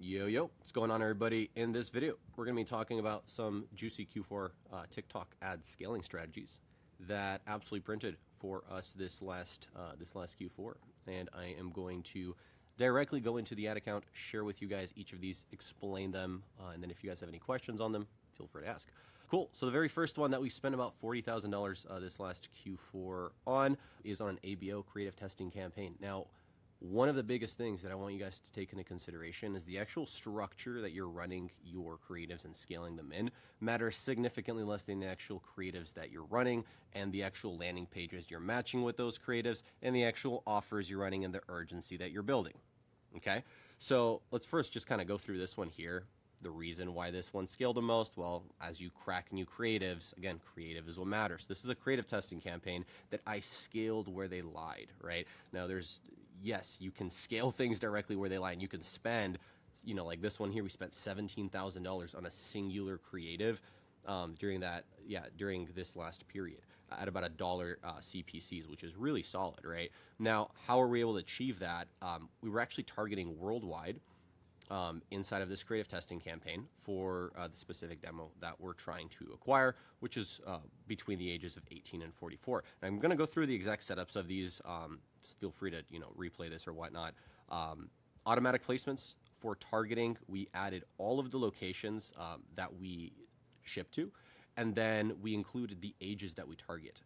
Yo, what's going on, everybody? In this video, we're going to be talking about some juicy Q4 TikTok ad scaling strategies that absolutely printed for us this last Q4. And I am going to directly go into the ad account, share with you guys each of these, explain them, and then if you guys have any questions on them, feel free to ask. Cool. So the very first one that we spent about $40,000 this last Q4 on is on an ABO creative testing campaign. Now, one of the biggest things that I want you guys to take into consideration is the actual structure that you're running your creatives and scaling them in matters significantly less than the actual creatives that you're running and the actual landing pages you're matching with those creatives and the actual offers you're running and the urgency that you're building. Okay, so let's first just kind of go through this one here. The reason why this one scaled the most, well, as you crack new creatives, again, creative is what matters. This is a creative testing campaign that I scaled where they lied, right? Now yes, you can scale things directly where they lie, and you can spend, like this one here, we spent $17,000 on a singular creative during this last period at about $1 SPCs, which is really solid, right? Now, how are we able to achieve that? We were actually targeting worldwide inside of this creative testing campaign for the specific demo that we're trying to acquire, which is between the ages of 18 and 44. And I'm going to go through the exact setups of these. Feel free to replay this or whatnot. Automatic placements for targeting. We added all of the locations that we ship to, and then we included the ages that we target.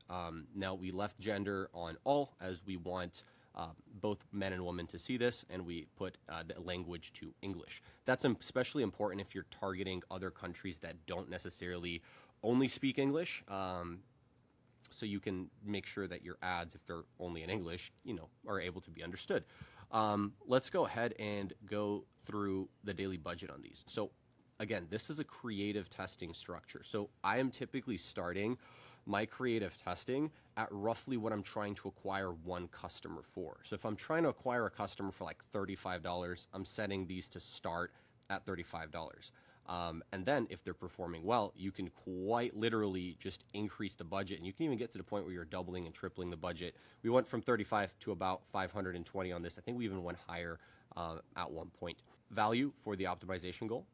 Now we left gender on all, as we want both men and women to see this, and we put the language to English. That's especially important if you're targeting other countries that don't necessarily only speak English. So you can make sure that your ads, if they're only in English, are able to be understood. Let's go ahead and go through the daily budget on these. So again, this is a creative testing structure. So I am typically starting my creative testing at roughly what I'm trying to acquire one customer for. So if I'm trying to acquire a customer for like $35, I'm setting these to start at $35. And then if they're performing well, you can quite literally just increase the budget, and you can even get to the point where you're doubling and tripling the budget. We went from 35 to about 520 on this. I think we even went higher at one point. Value for the optimization goal,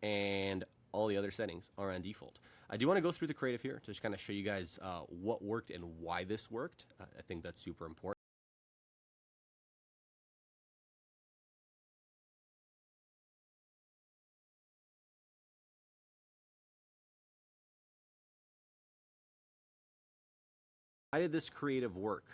and all the other settings are on default. I do want to go through the creative here to just kind of show you guys what worked and why this worked. I think that's super important. Why did this creative work?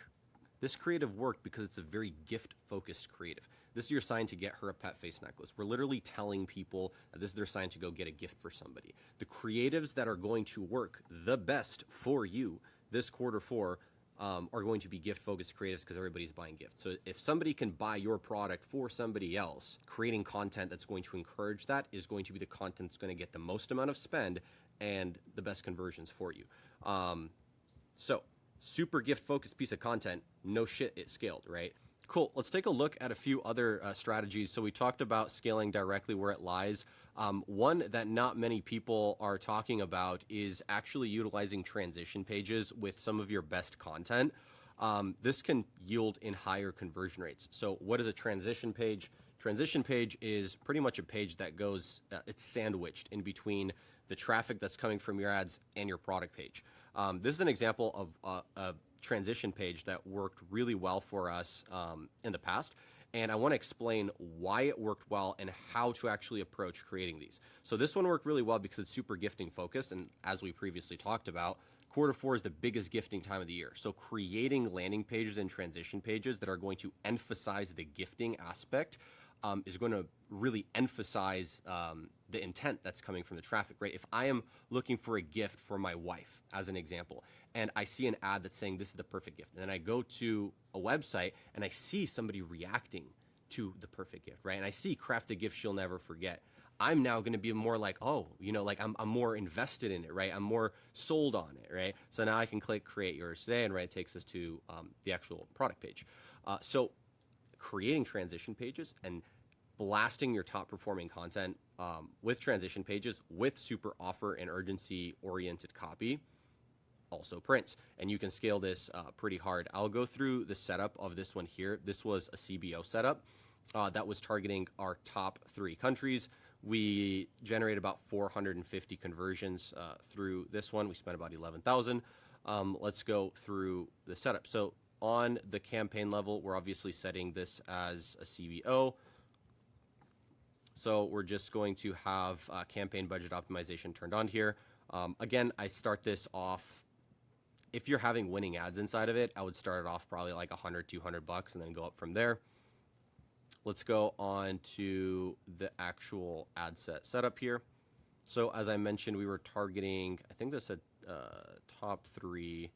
This creative worked because it's a very gift-focused creative. This is your sign to get her a pet face necklace. We're literally telling people that this is their sign to go get a gift for somebody. The creatives that are going to work the best for you this Q4 are going to be gift-focused creatives because everybody's buying gifts. So if somebody can buy your product for somebody else, creating content that's going to encourage that is going to be the content that's going to get the most amount of spend and the best conversions for you. So super gift-focused piece of content, no shit, it scaled, right? Cool, let's take a look at a few other strategies. So we talked about scaling directly where it lies. One that not many people are talking about is actually utilizing transition pages with some of your best content. This can yield in higher conversion rates. So what is a transition page? Transition page is pretty much a page that goes, it's sandwiched in between the traffic that's coming from your ads and your product page. This is an example of a transition page that worked really well for us in the past, and I want to explain why it worked well and how to actually approach creating these. So this one worked really well because it's super gifting focused, and as we previously talked about, Q4 is the biggest gifting time of the year. So creating landing pages and transition pages that are going to emphasize the gifting aspect is going to really emphasize the intent that's coming from the traffic, right? If I am looking for a gift for my wife, as an example, and I see an ad that's saying this is the perfect gift, and then I go to a website and I see somebody reacting to the perfect gift, right? And I see craft a gift she'll never forget. I'm now going to be more like, oh, I'm more invested in it, right? I'm more sold on it, right? So now I can click create yours today, and right, it takes us to the actual product page. So creating transition pages and blasting your top performing content with transition pages with super offer and urgency oriented copy also prints, and you can scale this pretty hard. I'll go through the setup of this one here. This was a CBO setup, that was targeting our top 3 countries. We generated about 450 conversions through this one. We spent about 11,000. Let's go through the setup. So on the campaign level, we're obviously setting this as a CBO. So we're just going to have campaign budget optimization turned on here. Again, I start this off. If you're having winning ads inside of it, I would start it off probably like 100, 200 bucks and then go up from there. Let's go on to the actual ad set setup here. So as I mentioned, we were targeting, I think this said top 3.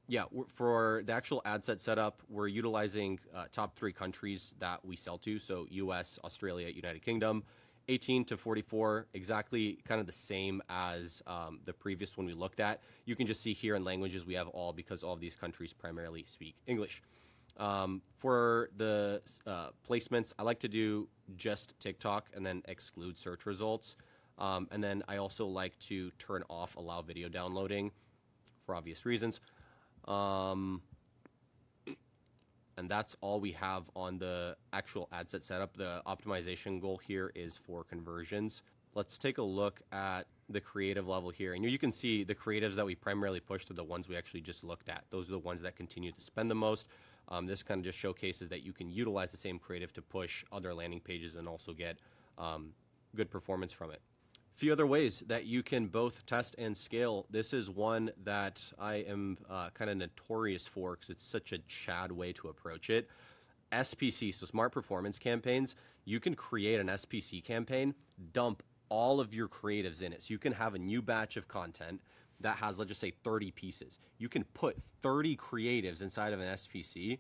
Yeah, for the actual ad set setup, we're utilizing top 3 countries that we sell to. So US, Australia, United Kingdom, 18 to 44, exactly kind of the same as the previous one we looked at. You can just see here in languages we have all, because all of these countries primarily speak English. For the placements, I like to do just TikTok and then exclude search results. And then I also like to turn off allow video downloading for obvious reasons. And that's all we have on the actual ad set setup. The optimization goal here is for conversions. Let's take a look at the creative level here. And you can see the creatives that we primarily pushed are the ones we actually just looked at. Those are the ones that continue to spend the most. This kind of just showcases that you can utilize the same creative to push other landing pages and also get good performance from it. A few other ways that you can both test and scale. This is one that I am kind of notorious for because it's such a Chad way to approach it. SPC, so smart performance campaigns. You can create an SPC campaign, dump all of your creatives in it. So you can have a new batch of content that has, let's just say, 30 pieces. You can put 30 creatives inside of an SPC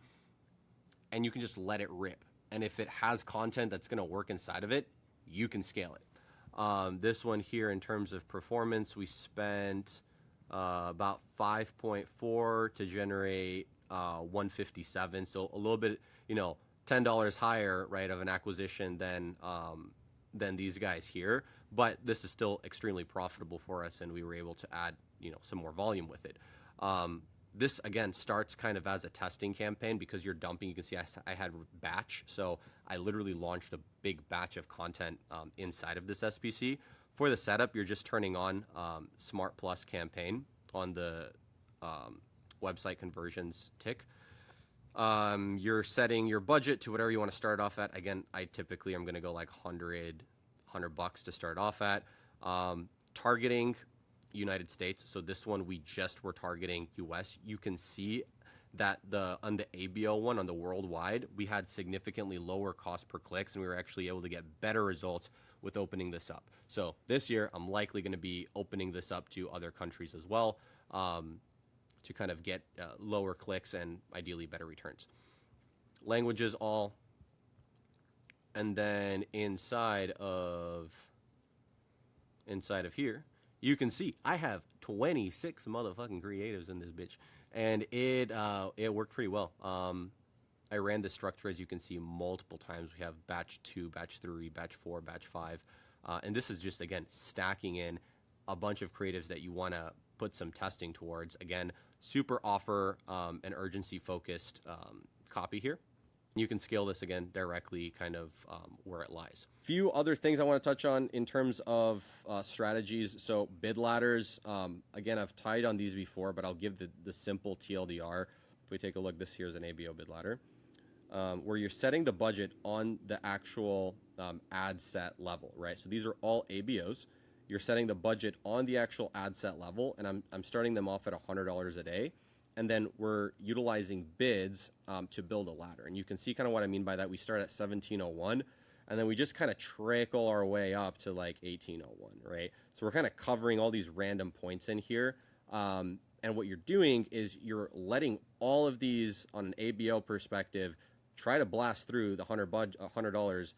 and you can just let it rip. And if it has content that's going to work inside of it, you can scale it. This one here, in terms of performance, we spent about 5.4 to generate 157. So a little bit, $10 higher, right, of an acquisition than these guys here. But this is still extremely profitable for us, and we were able to add, some more volume with it. This, again, starts kind of as a testing campaign because you're dumping. You can see I had batch. So I literally launched a big batch of content inside of this SPC. For the setup, you're just turning on Smart Plus campaign on the website conversions tick. You're setting your budget to whatever you want to start off at. Again, I typically am going to go like $100 bucks to start off at. Targeting United States. So this one we just were targeting US. You can see that on the ABO one, on the worldwide, we had significantly lower cost per clicks, and we were actually able to get better results with opening this up. So this year, I'm likely going to be opening this up to other countries as well, to kind of get lower clicks and ideally better returns. Languages all. And then inside of here, you can see I have 26 motherfucking creatives in this bitch, and it worked pretty well. I ran this structure, as you can see, multiple times. We have batch 2, batch 3, batch 4, batch 5, and this is just, again, stacking in a bunch of creatives that you want to put some testing towards. Again, super offer and urgency focused copy here. You can scale this, again, directly kind of where it lies. Few other things I want to touch on in terms of strategies. So bid ladders, again, I've tied on these before, but I'll give the simple TLDR. If we take a look, this here is an ABO bid ladder, where you're setting the budget on the actual ad set level, right? So these are all ABOs. You're setting the budget on the actual ad set level, and I'm starting them off at $100 a day. And then we're utilizing bids to build a ladder. And you can see kind of what I mean by that. We start at 1701, and then we just kind of trickle our way up to like 1801, right? So we're kind of covering all these random points in here. And what you're doing is you're letting all of these, on an ABO perspective, try to blast through the $100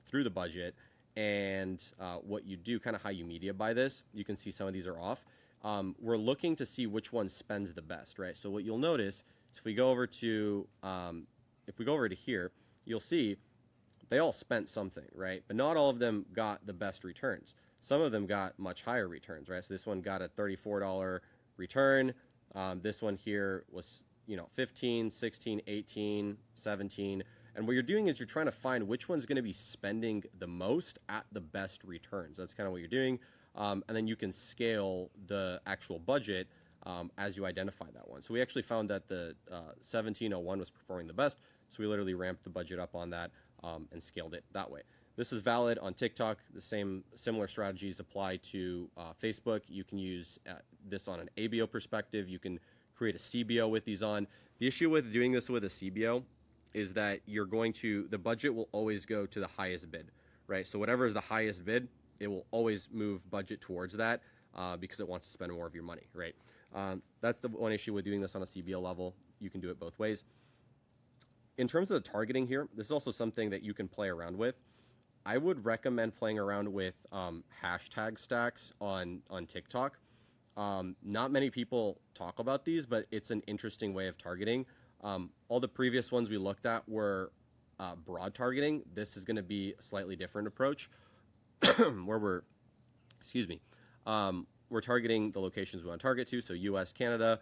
through the budget. And what you do, kind of how you media buy this, you can see some of these are off. We're looking to see which one spends the best, right? So what you'll notice is if we go over to here, you'll see they all spent something, right? But not all of them got the best returns. Some of them got much higher returns, right? So this one got a $34 return. This one here was, 15, 16, 18, 17. And what you're doing is you're trying to find which one's going to be spending the most at the best returns. That's kind of what you're doing. And then you can scale the actual budget as you identify that one. So we actually found that the 1701 was performing the best. So we literally ramped the budget up on that and scaled it that way. This is valid on TikTok. The similar strategies apply to Facebook. You can use this on an ABO perspective. You can create a CBO with these on. The issue with doing this with a CBO is that the budget will always go to the highest bid, right? So whatever is the highest bid, it will always move budget towards that because it wants to spend more of your money, right? That's the one issue with doing this on a CBO level. You can do it both ways. In terms of the targeting here, this is also something that you can play around with. I would recommend playing around with hashtag stacks on TikTok. Not many people talk about these, but it's an interesting way of targeting. All the previous ones we looked at were broad targeting. This is going to be a slightly different approach where we're targeting the locations we want to target to. So US, Canada,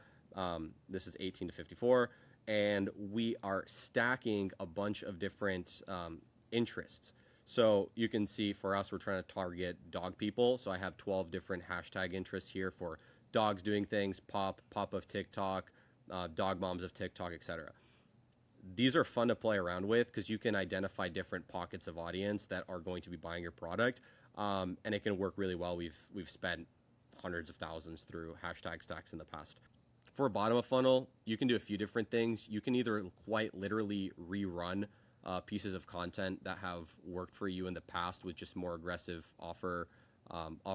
this is 18 to 54. And we are stacking a bunch of different interests. So you can see for us, we're trying to target dog people. So I have 12 different hashtag interests here for dogs doing things, pop of TikTok, dog moms of TikTok, etc. These are fun to play around with because you can identify different pockets of audience that are going to be buying your product, and it can work really well. We've spent hundreds of thousands through hashtag stacks in the past. For a bottom of funnel, you can do a few different things. You can either quite literally rerun pieces of content that have worked for you in the past with just more aggressive offer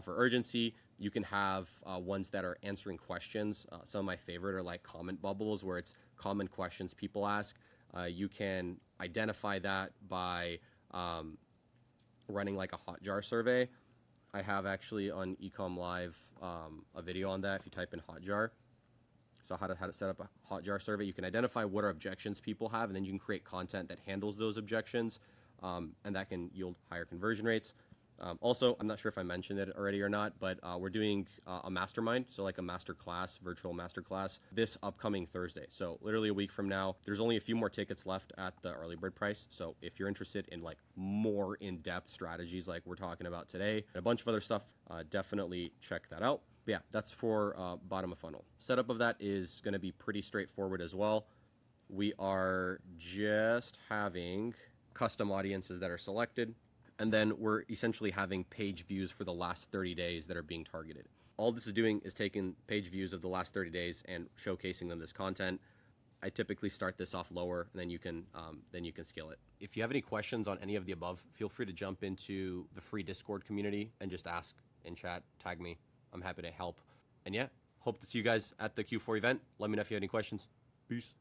urgency. You can have ones that are answering questions. Some of my favorite are like comment bubbles, where it's common questions people ask. You can identify that by running like a Hotjar survey. I have actually on Ecom Live a video on that if you type in Hotjar. So how to set up a Hotjar survey. You can identify what are objections people have, and then you can create content that handles those objections, and that can yield higher conversion rates. Also, I'm not sure if I mentioned it already or not, but we're doing a mastermind, so like a master class, virtual master class, this upcoming Thursday. So literally a week from now. There's only a few more tickets left at the early bird price. So if you're interested in like more in-depth strategies like we're talking about today, and a bunch of other stuff, definitely check that out. But yeah, that's for bottom of funnel. Setup of that is going to be pretty straightforward as well. We are just having custom audiences that are selected, and then we're essentially having page views for the last 30 days that are being targeted. All this is doing is taking page views of the last 30 days and showcasing them as content. I typically start this off lower, and then you can scale it. If you have any questions on any of the above, feel free to jump into the free Discord community and just ask in chat, tag me. I'm happy to help. And yeah, hope to see you guys at the Q4 event. Let me know if you have any questions. Peace.